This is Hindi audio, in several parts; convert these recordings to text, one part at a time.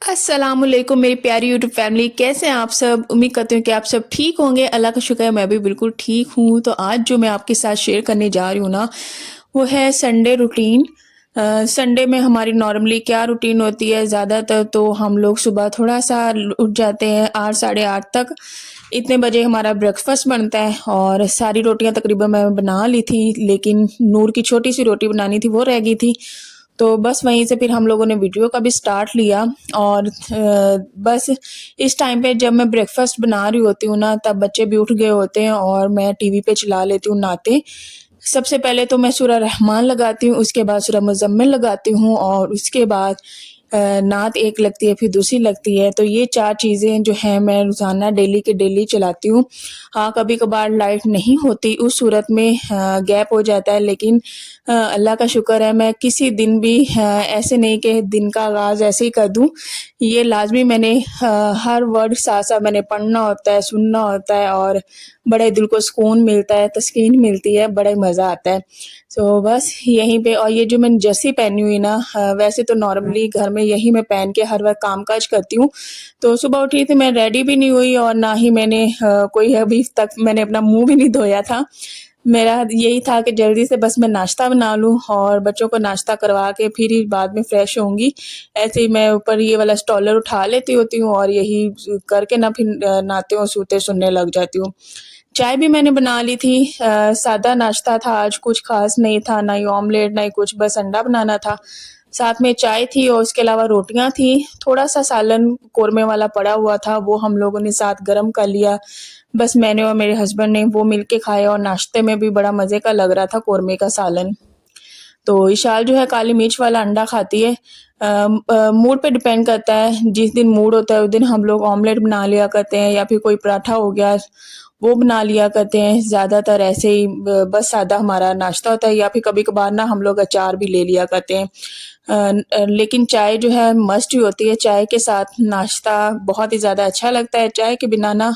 अस्सलामुअलैकुम मेरी प्यारी यूट्यूब फैमिली, कैसे हैं आप सब। उम्मीद करती हूँ कि आप सब ठीक होंगे। अल्लाह का शुक्र है मैं भी बिल्कुल ठीक हूँ। तो आज जो मैं आपके साथ शेयर करने जा रही हूँ ना, वो है संडे रूटीन। संडे में हमारी नॉर्मली क्या रूटीन होती है, ज़्यादातर तो हम लोग सुबह थोड़ा सा उठ जाते हैं 8 साढ़े 8 तक। इतने बजे हमारा ब्रेकफास्ट बनता है और सारी रोटियां तकरीबन मैं बना ली थी, लेकिन नूर की छोटी सी रोटी बनानी थी, वो रह गई थी। तो बस वहीं से फिर हम लोगों ने वीडियो का भी स्टार्ट लिया। और बस इस टाइम पे जब मैं ब्रेकफास्ट बना रही होती हूँ ना, तब बच्चे भी उठ गए होते हैं और मैं टीवी पे चला लेती हूँ नाते। सबसे पहले तो मैं सूरह रहमान लगाती हूँ, उसके बाद सूरह मुज़म्मिल लगाती हूँ और उसके बाद नात एक लगती है, फिर दूसरी लगती है। तो ये 4 चीज़ें जो हैं मैं रोज़ाना डेली के डेली चलाती हूँ। हाँ, कभी-कभार लाइट नहीं होती, उस सूरत में गैप हो जाता है, लेकिन अल्लाह का शुक्र है मैं किसी दिन भी ऐसे नहीं कि दिन का आगाज़ ऐसे ही कर दूँ। ये लाज़मी मैंने हर वर्ड साथ-साथ मैंने पढ़ना होता है, सुनना होता है और बड़े दिल को सुकून मिलता है, तस्कीन मिलती है, बड़ा ही मज़ा आता है। तो बस यहीं पे। और ये जो मैंने जर्सी पहनी हुई ना, वैसे तो नॉर्मली घर में यही मैं पहन के हर वक़्त काम-काज करती हूँ। तो सुबह उठी थी, मैं रेडी भी नहीं हुई और ना ही मैंने कोई अभी तक मैंने अपना मुँह भी नहीं धोया था। मेरा यही था कि जल्दी से बस मैं नाश्ता बना लूँ और बच्चों को नाश्ता करवा के फिर ही बाद में फ्रेश होंगी। ऐसे ही मैं ऊपर ये वाला स्टॉलर उठा लेती होती हूँ और यही करके ना फिर नहाते और सोते सुनने लग जाती हूँ। चाय भी मैंने बना ली थी। सादा नाश्ता था आज, कुछ ख़ास नहीं था, ना ही ऑमलेट ना ही कुछ, बस अंडा बनाना था। साथ में चाय थी और उसके अलावा रोटियाँ थी। थोड़ा-सा सालन कोरमे वाला पड़ा हुआ था, वो हम लोगों ने साथ गरम कर लिया। बस मैंने और मेरे हस्बैंड ने वो मिल के खाया और नाश्ते में भी बड़ा मज़े का लग रहा था कोरमे का सालन। तो इशाल जो है काली मिर्च वाला अंडा खाती है। मूड पे डिपेंड करता है, जिस दिन मूड होता है उस दिन हम लोग ऑमलेट बना लिया करते हैं या फिर कोई पराठा हो गया, वो बना लिया करते हैं। ज़्यादातर ऐसे ही बस सादा हमारा नाश्ता होता है या फिर कभी-कभार ना हम लोग अचार भी ले लिया करते हैं। लेकिन चाय जो है मस्ट ही होती है, चाय के साथ नाश्ता बहुत ही ज़्यादा अच्छा लगता है। चाय के बिना ना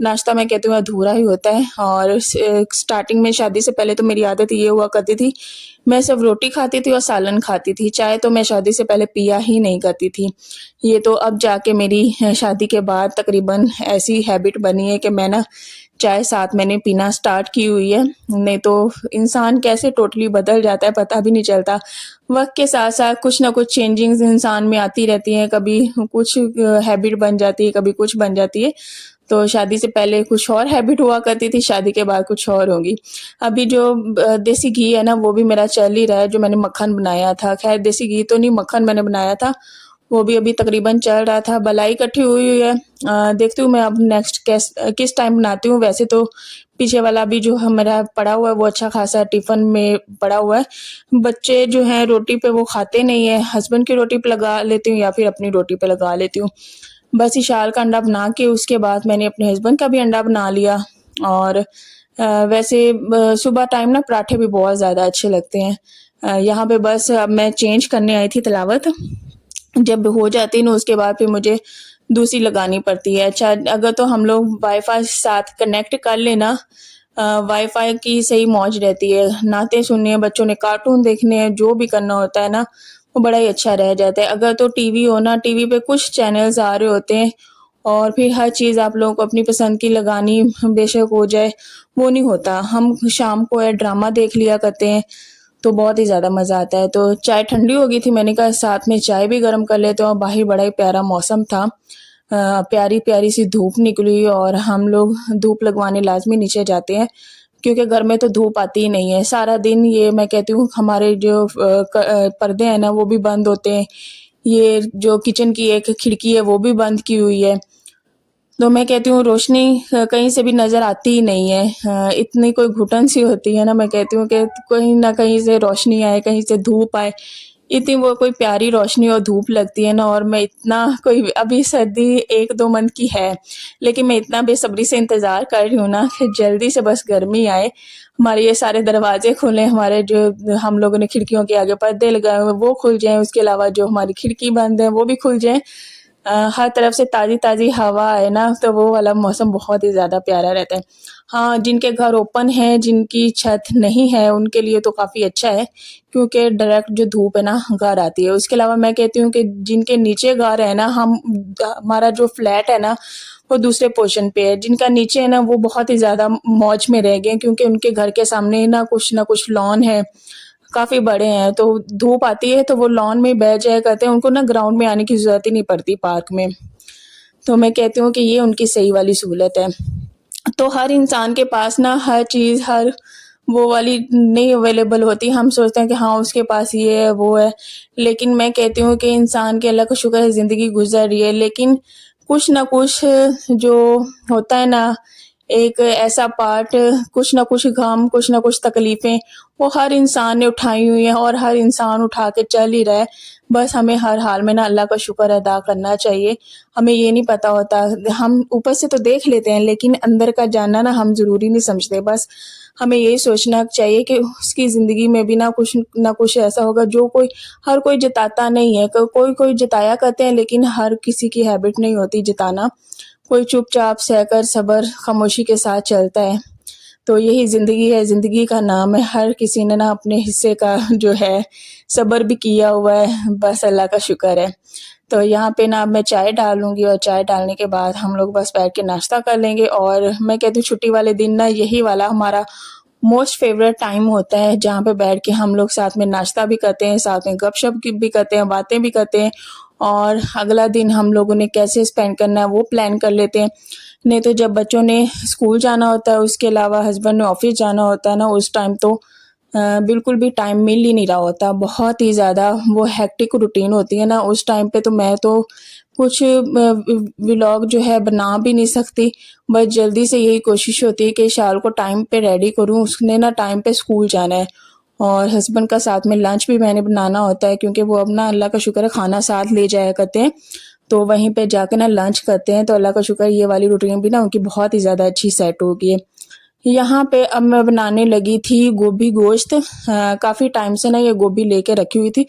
नाश्ता मैं कहती हूँ अधूरा ही होता है। और स्टार्टिंग में शादी से पहले तो मेरी आदत ये हुआ करती थी, मैं सिर्फ रोटी खाती थी और सालन खाती थी। चाय तो मैं शादी से पहले पिया ही नहीं करती थी। ये तो अब जाके मेरी शादी के बाद तकरीबन ऐसी हैबिट बनी है कि मैं ना चाय साथ मैंने पीना स्टार्ट की हुई है। नहीं तो इंसान कैसे टोटली बदल जाता है पता भी नहीं चलता। वक़्त के साथ-साथ कुछ ना कुछ चेंजिंग्स इंसान में आती रहती हैं, कभी कुछ हैबिट बन जाती है, कभी कुछ बन जाती है। तो शादी से पहले कुछ और हैबिट हुआ करती थी, शादी के बाद कुछ और होगी। अभी जो देसी घी है ना, वो भी मेरा चल ही रहा है, जो मैंने मक्खन बनाया था। ख़ैर देसी घी तो नहीं, मक्खन मैंने बनाया था, वो भी अभी तकरीबन चल रहा था। बलाई इकट्ठी हुई हुई है। देखती हूँ मैं अब नेक्स्ट किस टाइम बनाती हूँ। वैसे तो पीछे वाला भी जो है मेरा पड़ा हुआ है, वो अच्छा खासा टिफ़िन में पड़ा हुआ है। बच्चे जो हैं रोटी पे वो खाते नहीं हैं, हस्बैंड की रोटी पे लगा लेती हूँ या फिर अपनी रोटी पे लगा लेती हूँ। बस इशाल का अंडा बना के उसके बाद मैंने अपने हस्बैंड का भी अंडा बना लिया। और वैसे सुबह टाइम ना पराठे भी बहुत ज़्यादा अच्छे लगते हैं। यहाँ पे बस अब मैं चेंज करने आई थी तिलावत। जब हो जाती है ना, उसके बाद फिर मुझे दूसरी लगानी पड़ती है। अच्छा, अगर तो हम लोग वाईफ़ाई साथ कनेक्ट कर लें ना, वाईफ़ाई की सही मौज रहती है। नाते सुननी है, बच्चों ने कार्टून देखने हैं, जो भी करना होता है ना, वो बड़ा ही अच्छा रह जाता है। अगर तो टीवी हो ना, टीवी पे कुछ चैनल्स आ रहे होते हैं और फिर हर चीज़ आप लोगों को अपनी पसंद की लगानी बेशक हो जाए, वो नहीं होता। हम शाम को ड्रामा देख लिया करते हैं, तो बहुत ही ज़्यादा मज़ा आता है। तो चाय ठंडी हो गई थी, मैंने कहा साथ में चाय भी गरम कर लेते हैं। और बाहर बड़ा ही प्यारा मौसम था। प्यारी-प्यारी सी धूप निकली और हम लोग धूप लगवाने लाज़मी नीचे जाते हैं, क्योंकि घर में तो धूप आती ही नहीं है। सारा दिन ये मैं कहती हूँ हमारे जो पर्दे हैं ना, वो भी बंद होते हैं। ये जो किचन की एक खिड़की है वो भी बंद की हुई है। तो मैं कहती हूँ रोशनी कहीं से भी नज़र आती ही नहीं है। इतनी कोई घुटन सी होती है ना, मैं कहती हूँ कि कहीं न कहीं से रोशनी आए, कहीं से धूप आए। इतनी वो कोई प्यारी रोशनी और धूप लगती है ना। और मैं इतना कोई अभी सर्दी 1-2 मंथ की है, लेकिन मैं इतना बेसब्री से इंतज़ार कर रही हूँ ना कि जल्दी से बस गर्मी आए, हमारे ये सारे दरवाज़े खुलें, हमारे जो हम लोगों ने खिड़कियों के आगे पर्दे लगाए हुए हैं वो खुल जाएँ, उसके अलावा जो हमारी खिड़की बंद है वो भी खुल जाएँ। हर तरफ से ताज़ी-ताज़ी हवा है ना, तो वो वाला मौसम बहुत ही ज़्यादा प्यारा रहता है। हाँ, जिनके घर ओपन है, जिनकी छत नहीं है, उनके लिए तो काफ़ी अच्छा है, क्योंकि डायरेक्ट जो धूप है ना, घर आती है। उसके अलावा मैं कहती हूँ कि जिनके नीचे घर है ना, हमारा जो फ्लैट है ना, वो दूसरे पोर्शन पे है। जिनका नीचे है ना, वो बहुत ही ज़्यादा मौज में रह गए, क्योंकि उनके घर के सामने ना कुछ लॉन है, काफ़ी बड़े हैं, तो धूप आती है तो वो लॉन में बैठ जाया करते हैं, उनको ना ग्राउंड में आने की ज़रूरत ही नहीं पड़ती पार्क में। तो मैं कहती हूँ कि ये उनकी सही वाली सहूलत है। तो हर इंसान के पास ना हर चीज़, हर वो वाली नहीं अवेलेबल होती। हम सोचते हैं कि हाँ, उसके पास ये है, वो है, लेकिन मैं कहती हूँ कि इंसान के अल्लाह का शुक्र है ज़िंदगी गुज़र रही है, लेकिन कुछ ना कुछ जो होता है ना, एक ऐसा पार्ट, कुछ ना कुछ गम, कुछ ना कुछ तकलीफ़ें, वो हर इंसान ने उठाई हुई हैं और हर इंसान उठा के चल ही रहा है। बस हमें हर हाल में ना अल्लाह का शुक्र अदा करना चाहिए। हमें ये नहीं पता होता, हम ऊपर से तो देख लेते हैं, लेकिन अंदर का जानना ना हम ज़रूरी नहीं समझते। बस हमें यही सोचना चाहिए कि उसकी ज़िंदगी में भी ना कुछ ऐसा होगा जो हर कोई जताता नहीं है। कोई जताया करते हैं, लेकिन हर किसी की हैबिट नहीं होती जताना। कोई चुपचाप सहकर सब्र खामोशी के साथ चलता है। तो यही ज़िंदगी है, ज़िंदगी का नाम है। हर किसी ने ना अपने हिस्से का जो है सब्र भी किया हुआ है, बस अल्लाह का शुक्र है। तो यहाँ पे ना अब मैं चाय डालूँगी और चाय डालने के बाद हम लोग बस बैठ के नाश्ता कर लेंगे, और मैं कहती हूँ छुट्टी वाले दिन ना यही वाला हमारा मोस्ट फेवरेट टाइम होता है, जहाँ पे बैठ के हम लोग साथ में नाश्ता भी करते हैं, साथ में गपशप की भी करते हैं, बातें भी करते हैं, और अगला दिन हम लोगों ने कैसे स्पेंड करना है वो प्लान कर लेते हैं। नहीं तो जब बच्चों ने स्कूल जाना होता है, उसके अलावा हस्बैंड ने ऑफिस जाना होता है ना, उस टाइम तो बिल्कुल भी टाइम मिल ही नहीं रहा होता। बहुत ही ज़्यादा वो हेक्टिक रूटीन होती है ना, उस टाइम पे तो मैं तो कुछ व्लॉग जो है बना भी नहीं सकती। बस जल्दी से यही कोशिश होती है कि शाल को टाइम पे रेडी करूँ, उसने ना टाइम पे स्कूल जाना है, और हस्बैंड का साथ में लंच भी मैंने बनाना होता है, क्योंकि वो अपना अल्लाह का शुक्र है खाना साथ ले जाया करते हैं, तो वहीं पे जाके ना लंच करते हैं। तो अल्लाह का शुक्र ये वाली रूटीन भी ना उनकी बहुत ही ज़्यादा अच्छी सेट हो गई है। यहाँ पे अब मैं बनाने लगी थी गोभी गोश्त। काफ़ी टाइम से ना ये गोभी लेके रखी हुई थी,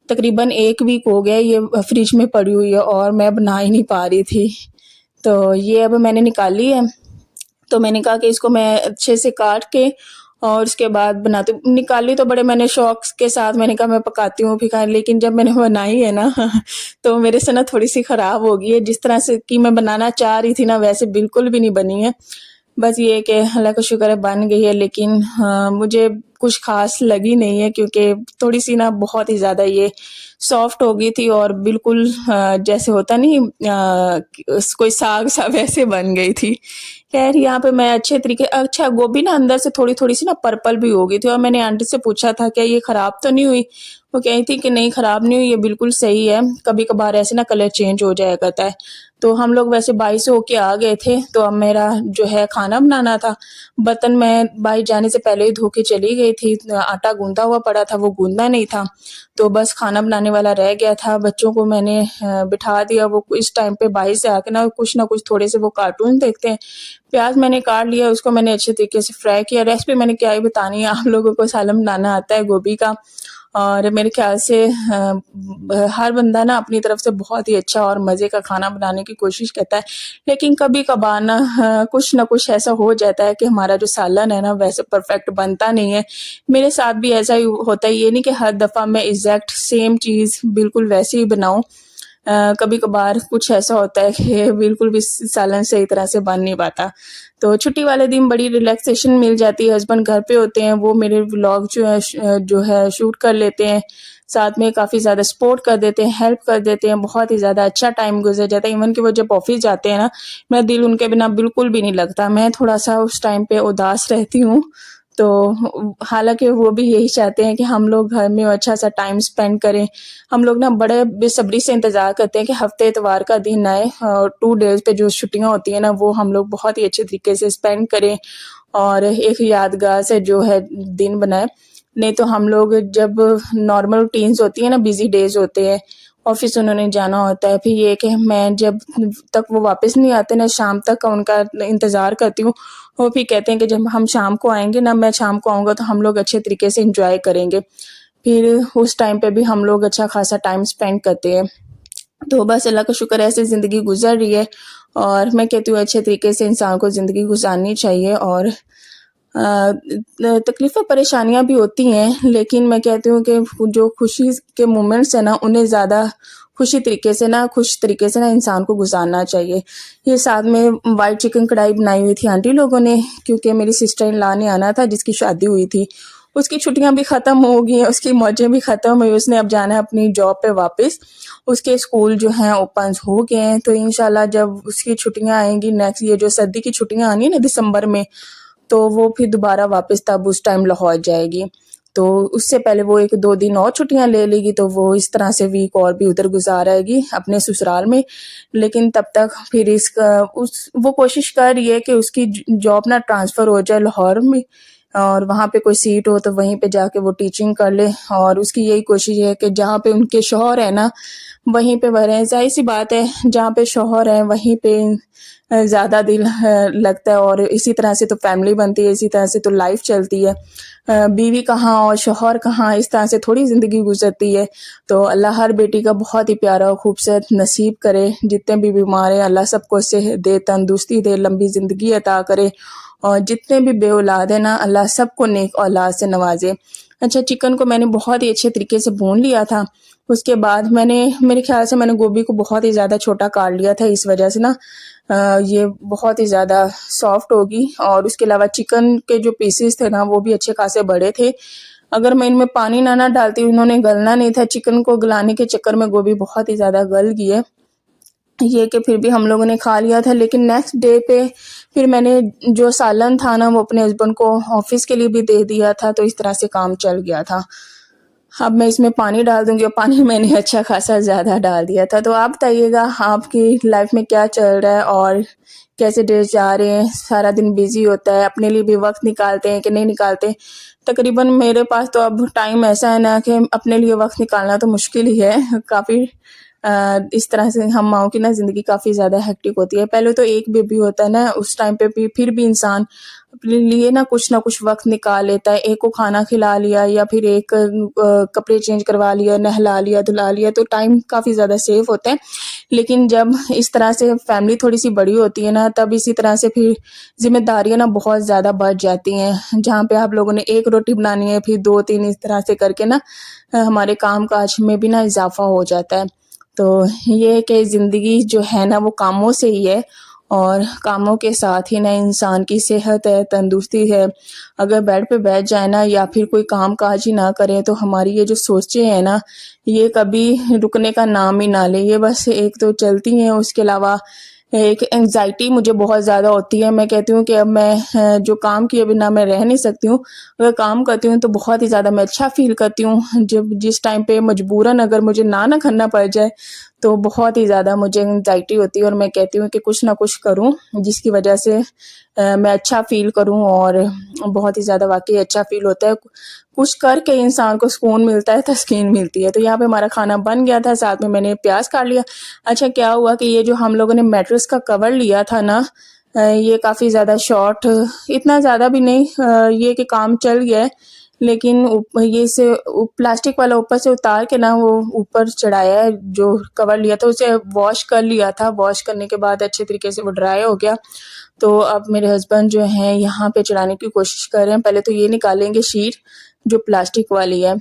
तकरीबन 1 वीक हो गया ये फ्रिज में पड़ी हुई है, और मैं बना ही नहीं पा रही थी। तो ये अब मैंने निकाली है, तो मैंने कहा कि इसको मैं अच्छे से काट के और उसके बाद बनाती हूँ। निकाली तो बड़े मैंने शौक के साथ, मैंने कहा मैं पकाती हूँ फिर, लेकिन जब मैंने बनाई है ना तो मेरे से ना थोड़ी सी ख़राब हो गई है। जिस तरह से कि मैं बनाना चाह रही थी ना, वैसे बिल्कुल भी नहीं बनी है। बस ये है कि अल्लाह का शुक्र है बन गई है, लेकिन हाँ, मुझे कुछ ख़ास लगी नहीं है, क्योंकि थोड़ी-सी ना बहुत ही ज़्यादा ये सॉफ्ट हो गई थी, और बिल्कुल जैसे होता नहीं कोई साग सा वैसे बन गई थी। खैर यहाँ पे मैं अच्छे तरीके, अच्छा गोभी ना अंदर से थोड़ी-थोड़ी सी ना पर्पल भी हो गई थी, और मैंने आंटी से पूछा था क्या ये ख़राब तो नहीं हुई? वो कह रही थी कि नहीं ख़राब नहीं हुई, ये बिल्कुल सही है, कभी-कभार ऐसे ना कलर चेंज हो जाया करता है। तो हम लोग वैसे बाई से होके आ गए थे, तो अब मेरा जो है खाना बनाना था। बर्तन मैं बाई जाने से पहले ही धो के चली गई थी, आटा गूँधा हुआ पड़ा था, वो गूँधा नहीं था, तो बस खाना बनाने वाला रह गया था। बच्चों को मैंने बिठा दिया, वो इस टाइम पे बाई से आके ना कुछ थोड़े से वो कार्टून देखते हैं। प्याज़ मैंने काट लिया, उसको मैंने अच्छे तरीके से फ्राई किया। रेसिपी मैंने क्या ही बतानी है, आप लोगों को सालन बनाना आता है गोभी का, और मेरे ख़्याल से हर बंदा ना अपनी तरफ से बहुत ही अच्छा और मज़े का खाना बनाने की कोशिश करता है। लेकिन कभी-कभार कुछ ना कुछ ऐसा हो जाता है कि हमारा जो सालन है ना वैसे परफ़ेक्ट बनता नहीं है। मेरे साथ भी ऐसा ही होता है, ये नहीं कि हर दफ़ा मैं एग्ज़ैक्ट सेम चीज़ बिल्कुल वैसे ही बनाऊँ। कभी-कभार कुछ ऐसा होता है कि बिल्कुल भी सालन सही तरह से बन नहीं पाता। तो छुट्टी वाले दिन बड़ी रिलैक्सेशन मिल जाती है, हस्बैंड घर पे होते हैं, वो मेरे व्लॉग जो है शूट कर लेते हैं, साथ में काफ़ी ज़्यादा सपोर्ट कर देते हैं, हेल्प कर देते हैं, बहुत ही ज़्यादा अच्छा टाइम गुज़र जाता है। इवन कि वो जब ऑफ़िस जाते हैं ना, मेरा दिल उनके बिना बिल्कुल भी नहीं लगता, मैं थोड़ा-सा उस टाइम पे उदास रहती हूँ। तो हालाँकि वो भी यही चाहते हैं कि हम लोग घर में अच्छा-सा टाइम स्पेंड करें। हम लोग ना बड़े बेसब्री से इंतज़ार करते हैं कि हफ़्ते इतवार का दिन आए, और 2 डेज़ पे जो छुट्टियाँ होती हैं ना, वो हम लोग बहुत ही अच्छे तरीके से स्पेंड करें, और एक यादगार से जो है दिन बनाएँ। नहीं तो हम लोग जब नॉर्मल रूटीन्स होती है ना, बिज़ी डेज़ होते हैं, ऑफ़िस उन्होंने जाना होता है, फिर ये कि मैं जब तक वो वापस नहीं आते ना, शाम तक उनका इंतज़ार करती हूँ। वो भी कहते हैं कि जब हम शाम को आएँगे ना, मैं शाम को आऊँगा तो हम लोग अच्छे तरीके से एन्जॉय करेंगे। फिर उस टाइम पे भी हम लोग अच्छा खासा टाइम स्पेंड करते हैं। तो बस अल्लाह का शुक्र है ऐसे ज़िंदगी गुज़र रही है और मैं कहती हूँ अच्छे तरीके से इंसान को ज़िंदगी गुज़ारनी चाहिए और तकलीफ़ें परेशानियाँ भी होती हैं, लेकिन मैं कहती हूँ कि जो खुशी के मोमेंट्स हैं ना, उन्हें ज़्यादा खुश तरीके से ना इंसान को गुज़ारना चाहिए। ये साथ में व्हाइट चिकन कढ़ाई बनाई हुई थी आंटी लोगों ने, क्योंकि मेरी सिस्टर इन लॉ ने आना था जिसकी शादी हुई थी। उसकी छुट्टियाँ भी ख़त्म हो गई हैं, उसकी मौजें भी ख़त्म हुई, उसने अब जाना है अपनी जॉब पे वापस। उसके स्कूल जो हैं ओपन्स हो गए हैं, तो इंशाल्लाह जब उसकी छुट्टियाँ आएँगी नेक्स्ट, ये जो सर्दी की छुट्टियाँ आनी है ना दिसंबर में, तो वो फिर दोबारा वापस तब उस टाइम लाहौर जाएगी। तो उससे पहले वो 1-2 दिन और छुट्टियाँ ले लेगी, तो वो इस तरह से वीक और भी उधर गुज़ारेगी अपने ससुराल में। लेकिन तब तक फिर इसका उस वो कोशिश कर रही है कि उसकी जॉब ना ट्रांसफ़र हो जाए लाहौर में और वहाँ पे कोई सीट हो तो वहीं पे जाके वो टीचिंग कर ले, और उसकी यही कोशिश है कि जहाँ पे उनके शौहर है ना, वहीं पे वह रहें। ज़ाहिर-सी बात है, जहाँ पे शौहर है वहीं पे ज़्यादा दिल लगता है और इसी तरह से तो फैमिली बनती है, इसी तरह से तो लाइफ चलती है। बीवी कहाँ और शौहर कहाँ, इस तरह से थोड़ी ज़िंदगी गुजरती है। तो अल्लाह हर बेटी का बहुत ही प्यारा और खूबसूरत नसीब करे। जितने भी बीमार हैं अल्लाह सबको सेहत दे, तंदुरुस्ती दे, लंबी ज़िंदगी अता करे और जितने भी बे औलाद हैं ना, अल्लाह सबको नेक औलाद से नवाजे। अच्छा, चिकन को मैंने बहुत ही अच्छे तरीके से भून लिया था। उसके बाद मैंने, मेरे ख्याल से मैंने गोभी को बहुत ही ज़्यादा छोटा काट लिया था, इस वजह से ना ये बहुत ही ज़्यादा सॉफ्ट होगी। और उसके अलावा चिकन के जो पीसेस थे ना, वो भी अच्छे खासे बड़े थे। अगर मैं इनमें पानी ना डालती, उन्होंने गलना नहीं था। चिकन को गलाने के चक्कर में गोभी बहुत ही ज़्यादा गल गई है। ये कि फिर भी हम लोगों ने खा लिया था, लेकिन नेक्स्ट डे पे फिर मैंने जो सालन था ना, वो अपने हस्बैंड को ऑफिस के लिए भी दे दिया था, तो इस तरह से काम चल गया था। अब मैं इसमें पानी डाल दूंगी और पानी मैंने अच्छा खासा ज़्यादा डाल दिया था। तो आप बताइएगा आपकी लाइफ में क्या चल रहा है और कैसे डेज जा रहे हैं? सारा दिन बिजी होता है, अपने लिए भी वक्त निकालते हैं कि नहीं निकालते? तकरीबन मेरे पास तो अब टाइम ऐसा है ना कि अपने लिए वक्त निकालना तो मुश्किल ही है काफ़ी। इस तरह से हम माँओं की ना ज़िंदगी काफ़ी ज़्यादा हेक्टिक होती है। पहले तो एक बेबी होता है ना, उस टाइम पे भी फिर भी इंसान अपने लिए ना कुछ वक्त निकाल लेता है। एक को खाना खिला लिया या फिर एक कपड़े चेंज करवा लिया, नहला लिया, धुला लिया, तो टाइम काफ़ी ज़्यादा सेव होता है। लेकिन जब इस तरह से फैमिली थोड़ी-सी बड़ी होती है ना, तब इसी तरह से फिर ज़िम्मेदारियाँ ना बहुत ज़्यादा बढ़ जाती हैं। जहाँ पे आप लोगों ने 1 रोटी बनानी है, फिर 2-3 इस तरह से करके ना हमारे काम-काज में भी ना इज़ाफ़ा हो जाता है। तो ये है कि ज़िंदगी जो है ना, वो कामों से ही है और कामों के साथ ही ना इंसान की सेहत है, तंदुरुस्ती है। अगर बेड पे बैठ जाए ना या फिर कोई काम-काज ही ना करें, तो हमारी ये जो सोचें हैं ना, ये कभी रुकने का नाम ही ना लें। ये बस एक तो चलती हैं, उसके अलावा एक एंग्ज़ायटी मुझे बहुत ज़्यादा होती है। मैं कहती हूँ कि अब मैं जो काम किए बिना मैं रह नहीं सकती हूँ। अगर काम करती हूँ तो बहुत ही ज़्यादा मैं अच्छा फ़ील करती हूँ। जब जिस टाइम पे मजबूरन अगर मुझे ना करना पड़ जाए, तो बहुत ही ज़्यादा मुझे एंग्ज़ायटी होती है और मैं कहती हूँ कि कुछ ना कुछ करूँ, जिसकी वजह से मैं अच्छा फ़ील करूँ और बहुत ही ज़्यादा वाक़ई अच्छा फ़ील होता है। कुछ करके इंसान को सुकून मिलता है, तस्कीन मिलती है। तो यहाँ पे हमारा खाना बन गया था, साथ में मैंने प्याज़ काट लिया। अच्छा, क्या हुआ कि ये जो हम लोगों ने मैट्रेस का कवर लिया था ना, ये काफ़ी ज़्यादा शॉर्ट, इतना ज़्यादा भी नहीं, ये कि काम चल गया है, लेकिन ये से प्लास्टिक वाला ऊपर से उतार के ना वो ऊपर चढ़ाया है। जो कवर लिया था उसे वॉश कर लिया था, वॉश करने के बाद अच्छे तरीके से वो ड्राई हो गया। तो अब मेरे हस्बैंड जो हैं यहाँ पे चढ़ाने की कोशिश कर रहे हैं। पहले तो ये निकालेंगे शीट जो प्लास्टिक वाली है।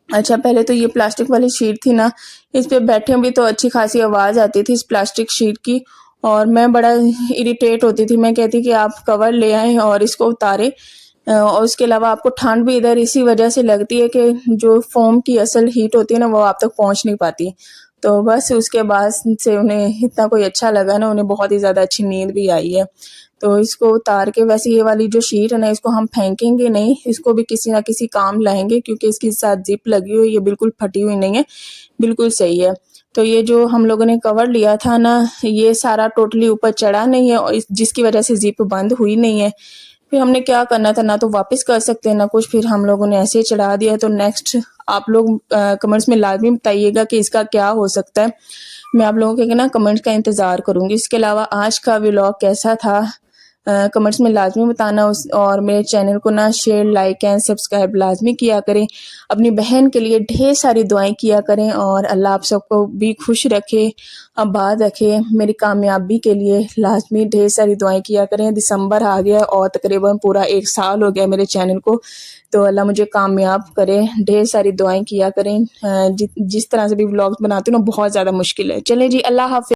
अच्छा, पहले तो ये प्लास्टिक वाली शीट थी ना, इस पे बैठे भी तो अच्छी खासी आवाज़ आती थी इस प्लास्टिक शीट की और मैं बड़ा इरिटेट होती थी। मैं कहती कि आप कवर ले आएँ और इसको उतारें। और उसके अलावा आपको ठंड भी इधर इसी वजह से लगती है कि जो फ़ोम की असल हीट होती है ना, वो आप तक पहुँच नहीं पाती। तो बस उसके बाद से उन्हें इतना कोई अच्छा लगा ना, उन्हें बहुत ही ज़्यादा अच्छी नींद भी आई है। तो इसको उतार के, वैसे ये वाली जो शीट है ना, इसको हम फेंकेंगे नहीं, इसको भी किसी ना किसी काम लाएँगे क्योंकि इसके साथ ज़िप लगी हुई है, ये बिल्कुल फटी हुई नहीं है, बिल्कुल सही है। तो ये जो हम लोगों ने कवर लिया था ना, ये सारा टोटली ऊपर चढ़ा नहीं है और जिसकी वजह से ज़िप बंद हुई नहीं है। फिर हमने क्या करना था, ना तो वापस कर सकते हैं ना कुछ, फिर हम लोगों ने ऐसे ही चढ़ा दिया। तो नेक्स्ट आप लोग कमेंट्स में लाजमी बताइएगा कि इसका क्या हो सकता है। मैं आप लोगों के ना कमेंट्स का इंतज़ार करूँगी। इसके अलावा आज का व्लॉग कैसा था, कमेंट्स में लाजमी बताना और मेरे चैनल को ना शेयर, लाइक एंड सब्सक्राइब लाजमी किया करें। अपनी बहन के लिए ढेर सारी दुआएं किया करें और अल्लाह आप सबको भी खुश रखे, आबाद रखे। मेरी कामयाबी के लिए लाजमी ढेर सारी दुआएं किया करें। दिसंबर आ गया और तकरीबन पूरा 1 साल हो गया मेरे चैनल को, तो अल्लाह मुझे कामयाब करे। ढेर सारी दुआएं किया करें। जिस तरह से भी व्लॉग्स बनाती हूँ ना, बहुत ज़्यादा मुश्किल है। चलें जी, अल्लाह हाफ़िज़।